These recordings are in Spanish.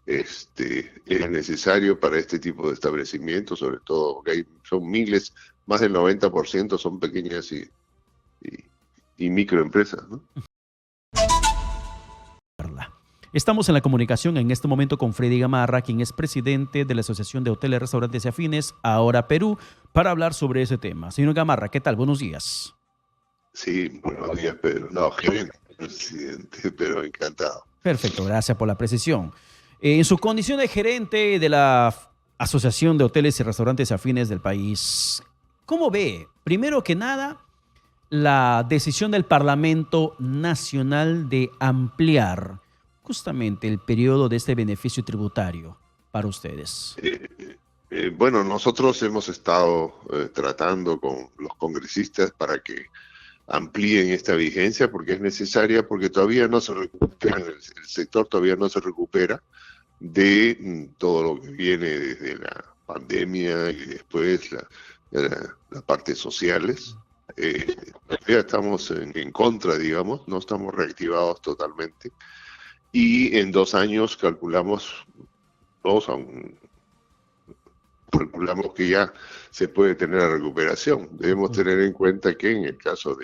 es necesario para este tipo de establecimientos, sobre todo porque son miles, más del 90% son pequeñas y, y microempresas, ¿no? Estamos en la comunicación en este momento con Freddy Gamarra, quien es presidente de la Asociación de Hoteles, Restaurantes y Afines, Ahora Perú, para hablar sobre ese tema. Señor Gamarra, ¿qué tal? Buenos días. Sí, buenos días, Pedro. No, gerente, presidente, pero encantado. Perfecto, gracias por la precisión. En su condición de gerente de la Asociación de Hoteles y Restaurantes Afines del país, ¿cómo ve, primero que nada, la decisión del Parlamento Nacional de ampliar justamente el periodo de este beneficio tributario para ustedes? Bueno, nosotros hemos estado tratando con los congresistas para que amplíen esta vigencia porque es necesaria, porque todavía no se recupera, el sector todavía no se recupera de todo lo que viene desde la pandemia y después la parte sociales. Todavía estamos en contra, digamos, no estamos reactivados totalmente. Y en 2 años dos, calculamos que ya se puede tener la recuperación. Debemos tener en cuenta que en el caso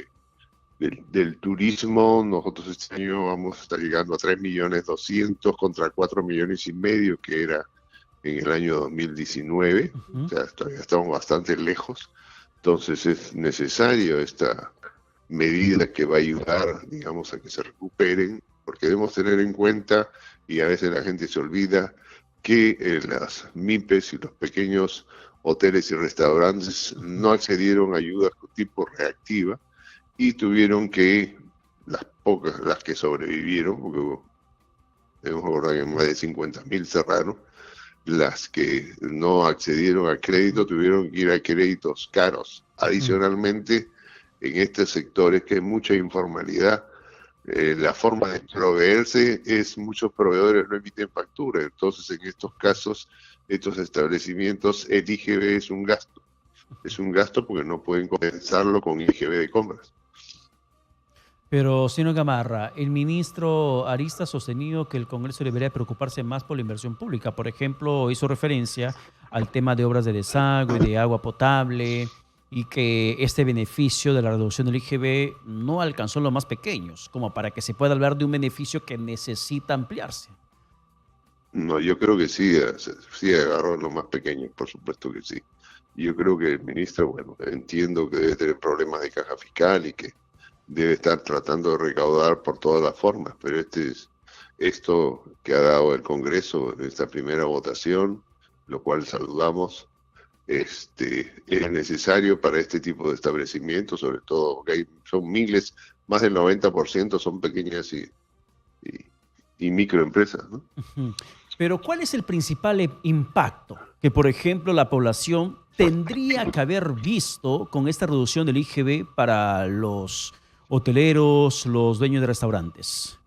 del turismo, nosotros este año vamos a estar llegando a 3.200.000 contra 4.500.000 que era en el año 2019. O sea, todavía estamos bastante lejos. Entonces es necesario esta medida que va a ayudar, digamos, a que se recuperen, porque debemos tener en cuenta, y a veces la gente se olvida, que las MIPES y los pequeños hoteles y restaurantes no accedieron a ayudas tipo reactiva y tuvieron que, las pocas, las que sobrevivieron, porque debemos recordar que más de 50.000 cerraron, las que no accedieron a crédito tuvieron que ir a créditos caros. Adicionalmente, en estos sectores que hay mucha informalidad, la forma de proveerse es muchos proveedores no emiten factura. Entonces, en estos casos, estos establecimientos, el IGB es un gasto. Es un gasto porque no pueden compensarlo con IGB de compras. Pero, señor Gamarra, el ministro Arista ha sostenido que el Congreso debería preocuparse más por la inversión pública. Por ejemplo, hizo referencia al tema de obras de desagüe, de agua potable, y que este beneficio de la reducción del IGB no alcanzó a los más pequeños, como para que se pueda hablar de un beneficio que necesita ampliarse. No, yo creo que sí, sí agarró a los más pequeños, por supuesto que sí. Yo creo que el ministro, bueno, entiendo que debe tener problemas de caja fiscal y que debe estar tratando de recaudar por todas las formas, pero esto que ha dado el Congreso en esta primera votación, lo cual saludamos, es necesario para este tipo de establecimientos, sobre todo porque son miles, más del 90% son pequeñas y microempresas, ¿no? Pero ¿cuál es el principal impacto que, por ejemplo, la población tendría que haber visto con esta reducción del IGB para los hoteleros, los dueños de restaurantes?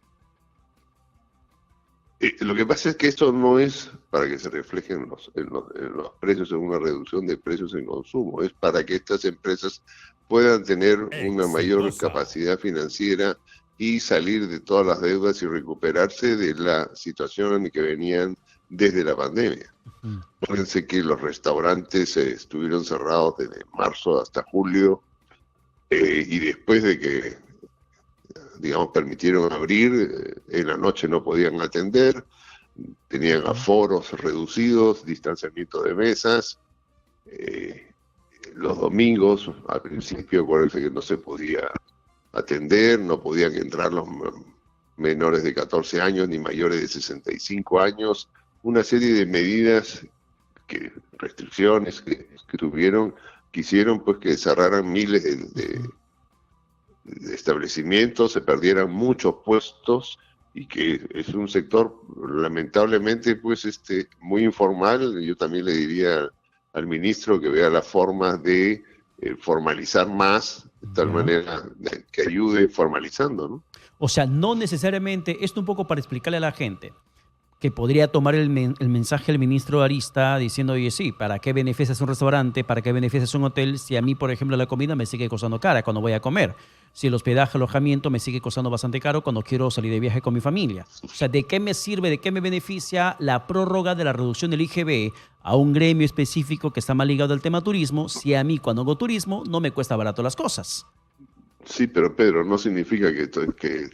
Lo que pasa es que esto no es para que se reflejen en los precios, en una reducción de precios en consumo, es para que estas empresas puedan tener una mayor capacidad financiera y salir de todas las deudas y recuperarse de la situación en que venían desde la pandemia. Fíjense que los restaurantes estuvieron cerrados desde marzo hasta julio y después de que digamos, permitieron abrir, en la noche no podían atender, tenían aforos reducidos, distanciamiento de mesas, los domingos, al principio, acuérdense que no se podía atender, no podían entrar los menores de 14 años ni mayores de 65 años, una serie de medidas, restricciones que tuvieron, quisieron pues que cerraran miles de establecimientos, se perdieran muchos puestos y que es un sector lamentablemente pues muy informal. Yo también le diría al ministro que vea la forma de formalizar más, de tal manera que ayude formalizando, ¿no? O sea, no necesariamente, esto un poco para explicarle a la gente, que podría tomar el mensaje del ministro Arista diciendo, oye, sí, ¿para qué beneficias un restaurante? ¿Para qué beneficias un hotel? Si a mí, por ejemplo, la comida me sigue costando cara cuando voy a comer. Si el hospedaje, alojamiento me sigue costando bastante caro cuando quiero salir de viaje con mi familia. O sea, ¿de qué me sirve, de qué me beneficia la prórroga de la reducción del IGB a un gremio específico que está más ligado al tema turismo si a mí cuando hago turismo no me cuesta barato las cosas? Sí, pero Pedro, no significa que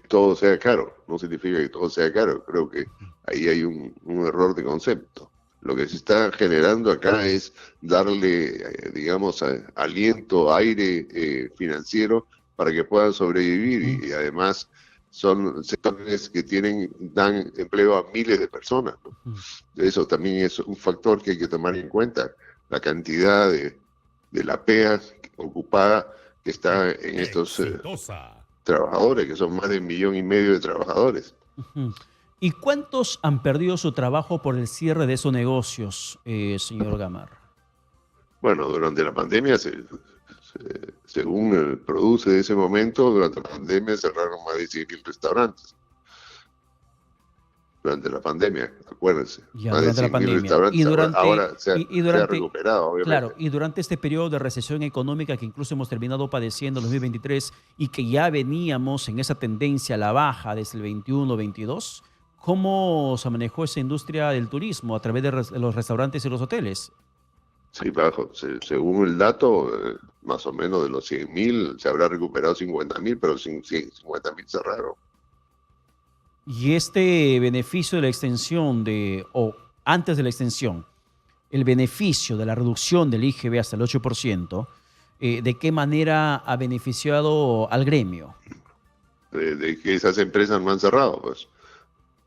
todo sea caro, no significa que todo sea caro. Creo que ahí hay un error de concepto. Lo que se está generando acá es darle, digamos, aliento, aire financiero para que puedan sobrevivir y además son sectores que dan empleo a miles de personas, ¿no? Eso también es un factor que hay que tomar en cuenta, la cantidad de la PEA ocupada que está en estos trabajadores, que son más de 1,5 millones de trabajadores. ¿Y cuántos han perdido su trabajo por el cierre de esos negocios, señor Gamarra? Bueno, durante la pandemia, según produce de ese momento, durante la pandemia cerraron más de 100.000 restaurantes. Durante la pandemia, acuérdense. Ya, más durante de la pandemia. Restaurantes. Y durante, ahora se ha recuperado, obviamente. Claro, y durante este periodo de recesión económica que incluso hemos terminado padeciendo en 2023 y que ya veníamos en esa tendencia a la baja desde el 21-22, ¿cómo se manejó esa industria del turismo a través de los restaurantes y los hoteles? Sí, bajo. Según el dato, más o menos de los 100.000, se habrá recuperado 50.000, pero 50.000 cerraron. Y este beneficio de la extensión o antes de la extensión, el beneficio de la reducción del IGB hasta el 8%, ¿de qué manera ha beneficiado al gremio? De que esas empresas no han cerrado, pues.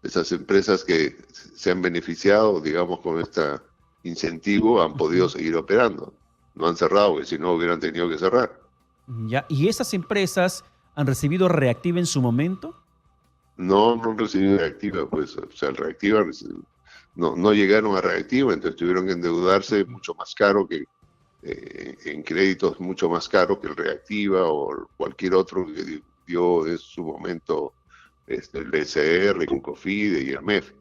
Esas empresas que se han beneficiado, digamos, con este incentivo, han podido seguir operando. No han cerrado, porque si no hubieran tenido que cerrar. Ya, ¿y esas empresas han recibido reactiva en su momento? No han recibido reactiva, pues, o sea, el reactiva no llegaron a reactiva, entonces tuvieron que endeudarse mucho más caro en créditos mucho más caros que el reactiva o cualquier otro que dio en su momento el BCR, con COFIDE y el MEF.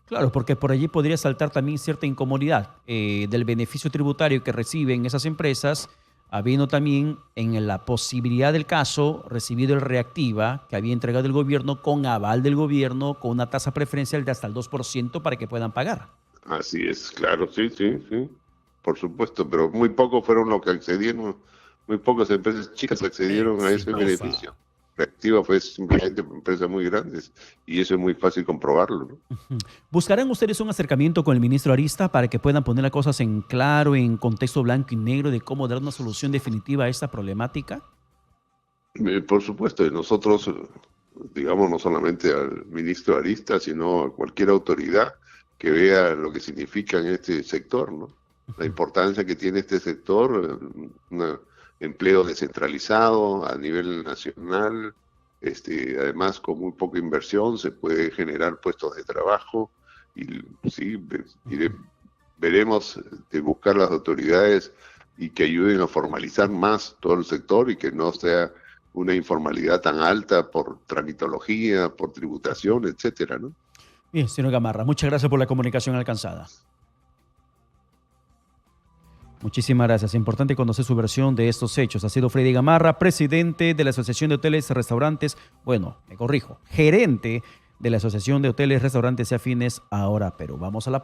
Claro, porque por allí podría saltar también cierta incomodidad del beneficio tributario que reciben esas empresas, habiendo también en la posibilidad del caso recibido el reactiva que había entregado el gobierno con aval del gobierno, con una tasa preferencial de hasta el 2% para que puedan pagar. Así es, claro, sí, por supuesto, pero muy pocos fueron los que accedieron, muy pocas empresas chicas accedieron a ese beneficio. Reactiva fue simplemente empresas muy grandes y eso es muy fácil comprobarlo, ¿no? ¿Buscarán ustedes un acercamiento con el ministro Arista para que puedan poner las cosas en claro, en contexto blanco y negro de cómo dar una solución definitiva a esta problemática? Por supuesto, y nosotros, digamos, no solamente al ministro Arista, sino a cualquier autoridad que vea lo que significa en este sector, ¿no? La importancia que tiene este sector, empleo descentralizado a nivel nacional, además con muy poca inversión se puede generar puestos de trabajo y sí, veremos de buscar las autoridades y que ayuden a formalizar más todo el sector y que no sea una informalidad tan alta por tramitología, por tributación, etcétera, ¿no? Bien, señor Gamarra, muchas gracias por la comunicación alcanzada. Muchísimas gracias. Importante conocer su versión de estos hechos. Ha sido Freddy Gamarra, presidente de la Asociación de Hoteles y Restaurantes, gerente de la Asociación de Hoteles, Restaurantes y Afines Ahora Perú. Vamos a la